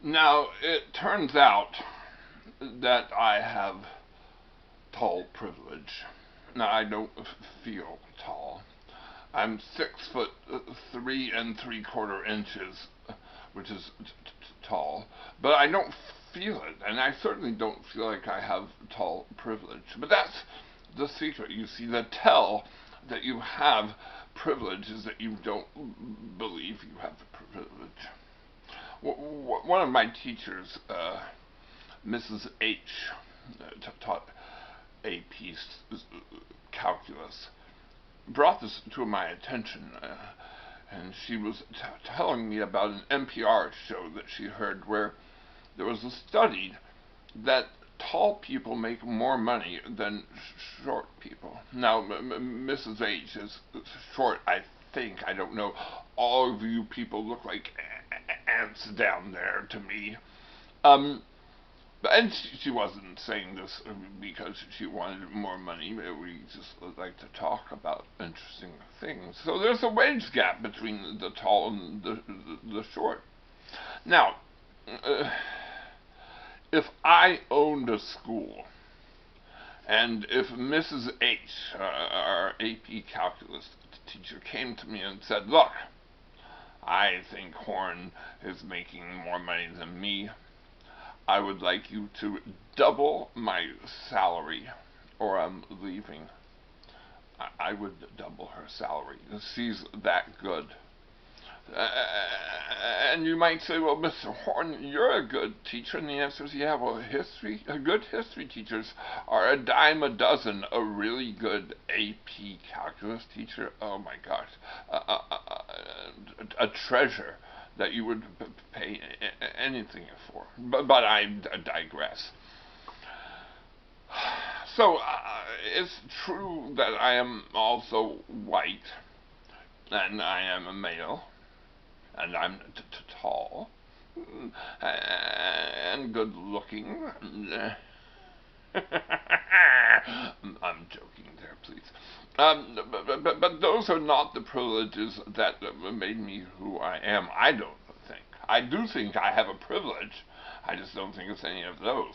Now, it turns out that I have tall privilege. Now, I don't feel tall. I'm 6 foot 3 3/4 inches, which is tall, but I don't feel it, and I certainly don't feel like I have tall privilege. But that's the secret. You see, the tell that you have privilege is that you don't believe you have the privilege. One of my teachers, Mrs. H, taught AP calculus, brought this to my attention, and she was telling me about an NPR show that she heard where there was a study that tall people make more money than short people. Now, Mrs. H is short, I think. I don't know. All of you people look like ants down there to me. Um, and she wasn't saying this because she wanted more money. We just like to talk about interesting things. So there's a wage gap between the tall and the short. Now, if I owned a school, and if Mrs. H, our AP calculus teacher, came to me and said, "Look, I think Horn is making more money than me. I would like you to double my salary or I'm leaving," I would double her salary. She's that good. And you might say, "Well, Mr. Horn, you're a good teacher." And the answer is, yeah, well, good history teachers are a dime a dozen. A really good AP calculus teacher, oh my gosh, a treasure that you would pay anything for. But I digress. So, it's true that I am also white, and I am a male, and I'm tall, and good looking. I'm joking there, please. But those are not the privileges that made me who I am, I don't think. I do think I have a privilege. I just don't think it's any of those.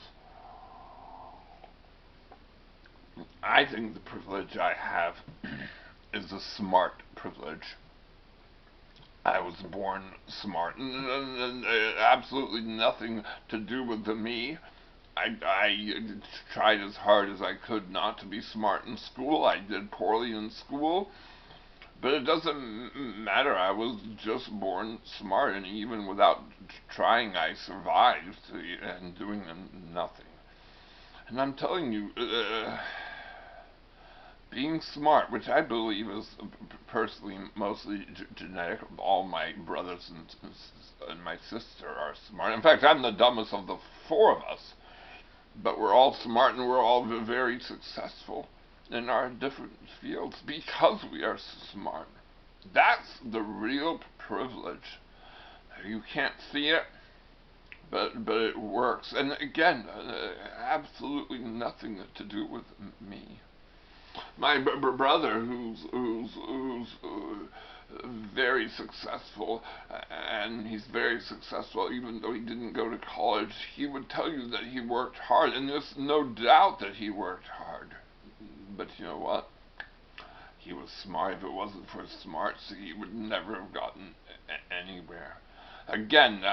I think the privilege I have is a smart privilege. I was born smart, and absolutely nothing to do with me. I tried as hard as I could not to be smart in school. I did poorly in school, but it doesn't matter. I was just born smart, and even without trying, I survived and doing nothing. And I'm telling you, being smart, which I believe is personally mostly genetic. All my brothers and my sister are smart. In fact, I'm the dumbest of the four of us. But we're all smart and we're all very successful in our different fields because we are smart. That's the real privilege. You can't see it, but it works. And again, absolutely nothing to do with me. My brother, who's very successful, and he's very successful even though he didn't go to college, he would tell you that he worked hard, and there's no doubt that he worked hard. But you know what? He was smart. If it wasn't for his smarts, he would never have gotten anywhere. Again,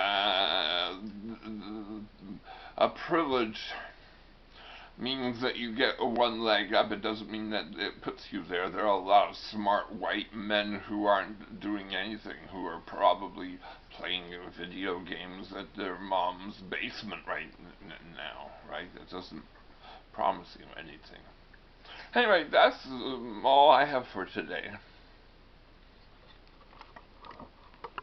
a privilege means that you get one leg up. It doesn't mean that it puts you there. There are a lot of smart white men who aren't doing anything, who are probably playing video games at their mom's basement right now, right? It doesn't promise you anything. Anyway, that's all I have for today.